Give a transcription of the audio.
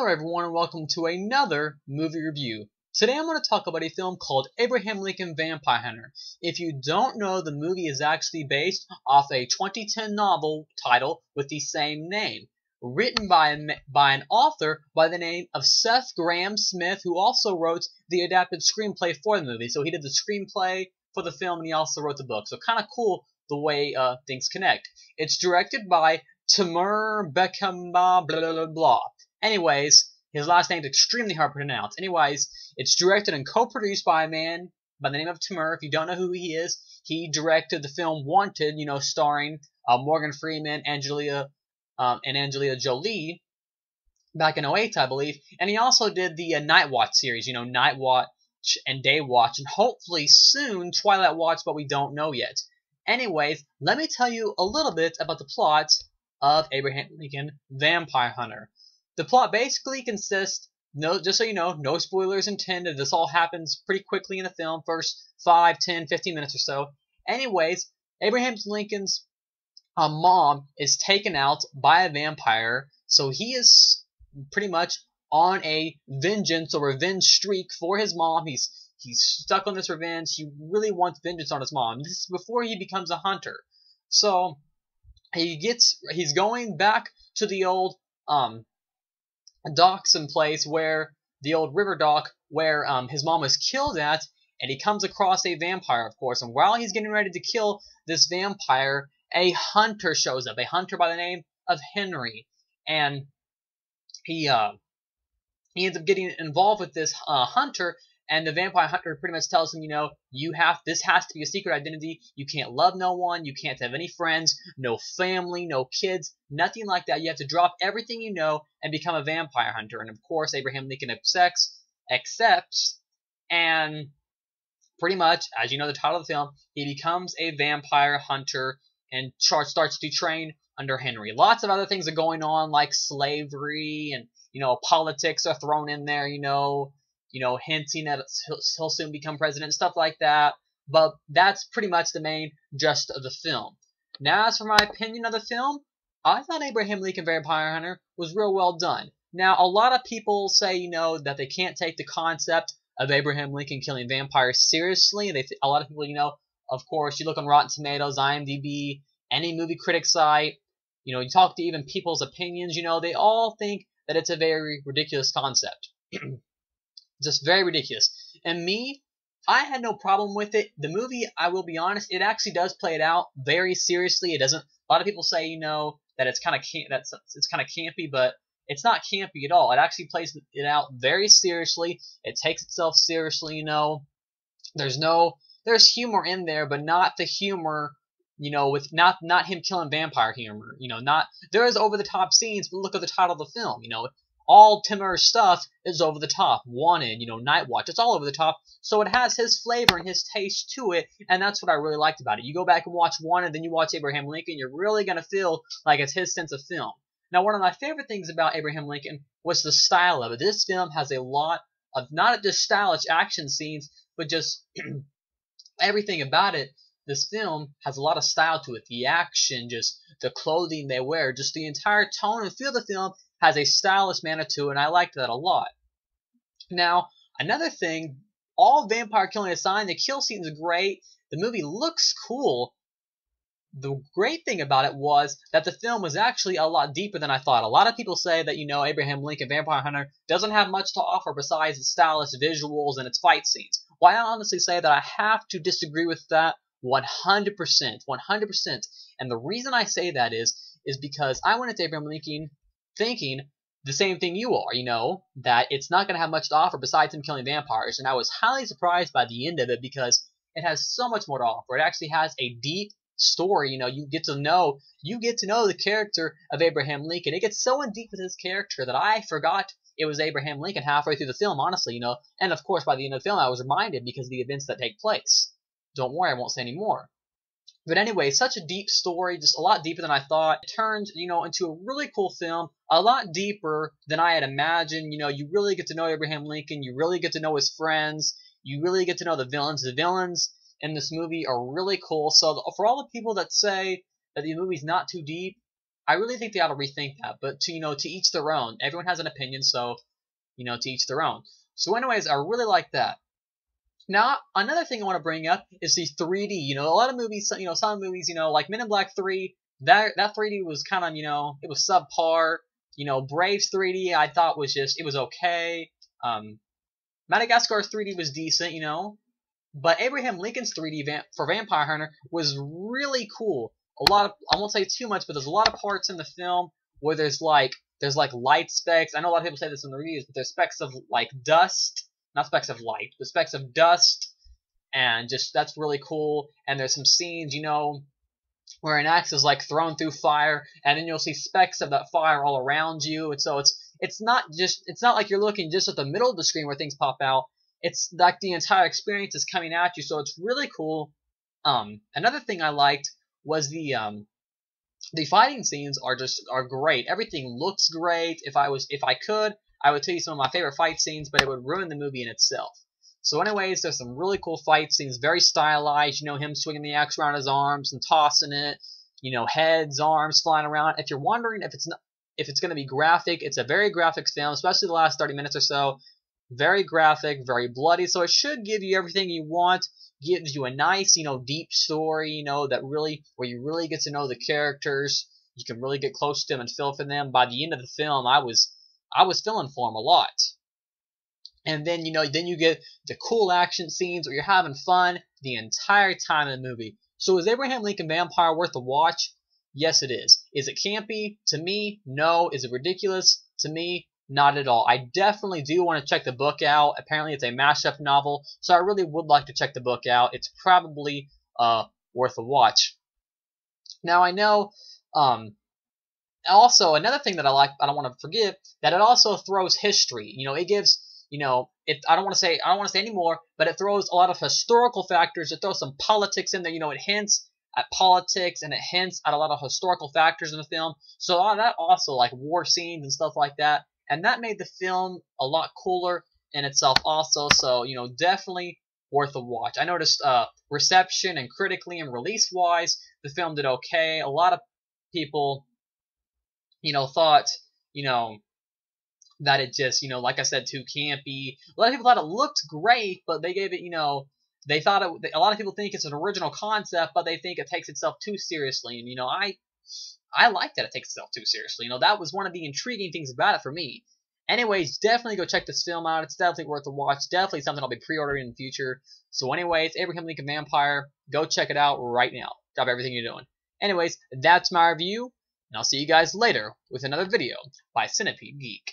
Hello everyone and welcome to another movie review. Today I'm going to talk about a film called Abraham Lincoln Vampire Hunter. If you don't know, the movie is actually based off a 2010 novel title with the same name, written by an author by the name of Seth Grahame-Smith, who also wrote the adapted screenplay for the movie. So he did the screenplay for the film and he also wrote the book. So kind of cool the way things connect. It's directed by Timur Bekmambetov, blah, blah, blah, blah. Anyways, his last name's extremely hard to pronounce. Anyways, it's directed and co-produced by a man by the name of Timur. If you don't know who he is, he directed the film Wanted, starring Morgan Freeman, Angelina Jolie, back in '08, I believe. And he also did the Night Watch series, Night Watch and Day Watch, and hopefully soon Twilight Watch, but we don't know yet. Anyways, let me tell you a little bit about the plot of Abraham Lincoln Vampire Hunter. The plot basically consists, just so you know, no spoilers intended. This all happens pretty quickly in the film, first 5, 10, 15 minutes or so. Anyways, Abraham Lincoln's mom is taken out by a vampire, so he is pretty much on a vengeance or revenge streak for his mom. He's stuck on this revenge. He really wants vengeance on his mom. This is before he becomes a hunter. So he's going back to the old docks in place, where the old river dock where his mom was killed at, and he comes across a vampire, of course. And while he's getting ready to kill this vampire, a hunter shows up, a hunter by the name of Henry, and he ends up getting involved with this hunter. And the vampire hunter pretty much tells him, this has to be a secret identity. You can't love no one. You can't have any friends, no family, no kids, nothing like that. You have to drop everything you know and become a vampire hunter. And of course, Abraham Lincoln accepts, and pretty much, as you know, the title of the film, he becomes a vampire hunter and starts to train under Henry. Lots of other things are going on, like slavery and, politics are thrown in there, hinting that he'll soon become president, stuff like that. But that's pretty much the main gist of the film. Now, as for my opinion of the film, I thought Abraham Lincoln Vampire Hunter was real well done. Now, a lot of people say, that they can't take the concept of Abraham Lincoln killing vampires seriously. A lot of people, of course, you look on Rotten Tomatoes, IMDb, any movie critic site, you talk to even people's opinions, they all think that it's a very ridiculous concept. Just very ridiculous. And me, I had no problem with it. The movie, I will be honest, it actually does play it out very seriously. It doesn't. A lot of people say, that it's kind of campy, but it's not campy at all. It actually plays it out very seriously. It takes itself seriously. There's humor in there, but not the humor, with not him killing vampire humor. There is over the top scenes, but look at the title of the film. All Timur's stuff is over the top. Wanted, Night Watch, it's all over the top. So it has his flavor and his taste to it, and that's what I really liked about it. You go back and watch Wanted, then you watch Abraham Lincoln, you're really going to feel like it's his sense of film. Now, one of my favorite things about Abraham Lincoln was the style of it. This film has a lot of not just stylish action scenes, but just everything about it. This film has a lot of style to it. The action, just the clothing they wear, just the entire tone and feel of the film has a stylish manner to it, and I liked that a lot. Now, another thing, all vampire killing aside, the kill scenes are great. The movie looks cool. The great thing about it was that the film was actually a lot deeper than I thought. A lot of people say that, Abraham Lincoln Vampire Hunter doesn't have much to offer besides its stylish visuals and its fight scenes. Well, I honestly say that I have to disagree with that 100%. 100%. And the reason I say that is because I went into Abraham Lincoln thinking the same thing you are, that it's not going to have much to offer besides him killing vampires. And I was highly surprised by the end of it because it has so much more to offer. It actually has a deep story. You get to know the character of Abraham Lincoln. It gets so in deep with his character that I forgot it was Abraham Lincoln halfway through the film, honestly, And of course, by the end of the film, I was reminded because of the events that take place. Don't worry, I won't say any more. But anyway, such a deep story, just a lot deeper than I thought. It turns, into a really cool film, a lot deeper than I had imagined. You really get to know Abraham Lincoln. You really get to know his friends. You really get to know the villains. The villains in this movie are really cool. So for all the people that say that the movie's not too deep, I really think they ought to rethink that. But to each their own. Everyone has an opinion, so to each their own. So, anyways, I really like that. Now, another thing I want to bring up is the 3D. A lot of movies, some movies, like Men in Black 3, that 3D was kind of, it was subpar. Brave's 3D I thought it was okay. Madagascar's 3D was decent, but Abraham Lincoln's 3D for Vampire Hunter was really cool. I won't say too much, but there's a lot of parts in the film where there's like light specks. I know a lot of people say this in the reviews, but there's specks of like dust, not specks of light, but specks of dust, and just that's really cool. And there's some scenes, where an axe is like thrown through fire, and then you'll see specks of that fire all around you. And so it's not like you're looking just at the middle of the screen where things pop out. It's like the entire experience is coming at you, so it's really cool. Another thing I liked was the fighting scenes are great. Everything looks great. If I could, I would tell you some of my favorite fight scenes, but it would ruin the movie in itself. So anyways, there's some really cool fight scenes, very stylized, him swinging the axe around his arms and tossing it, heads, arms flying around. If you're wondering if it's going to be graphic, it's a very graphic film, especially the last 30 minutes or so. Very graphic, very bloody, so it should give you everything you want. Gives you a nice, deep story, where you really get to know the characters. You can really get close to them and feel for them. By the end of the film, I was feeling for them a lot. And then, then you get the cool action scenes where you're having fun the entire time in the movie. So is Abraham Lincoln Vampire worth a watch? Yes, it is. Is it campy? To me, no. Is it ridiculous? To me, not at all. I definitely do want to check the book out. Apparently, it's a mashup novel, so I really would like to check the book out. It's probably worth a watch. Now, I know also another thing that I like, I don't want to forget, that it also throws history. It gives, I don't want to say anymore, but it throws a lot of historical factors. It throws some politics in there. It hints at politics, and it hints at a lot of historical factors in the film. So a lot of that also, like war scenes and stuff like that. And that made the film a lot cooler in itself also. So, definitely worth a watch. I noticed reception and critically and release-wise, the film did okay. A lot of people, thought, that it just, like I said, too campy. A lot of people thought it looked great, but they gave it, they thought a lot of people think it's an original concept, but they think it takes itself too seriously. And, I like that it takes itself too seriously. That was one of the intriguing things about it for me. Anyways, definitely go check this film out. It's definitely worth a watch. Definitely something I'll be pre-ordering in the future. So anyways, Abraham Lincoln Vampire, go check it out right now. Drop everything you're doing. Anyways, that's my review, and I'll see you guys later with another video by Centipede Geek.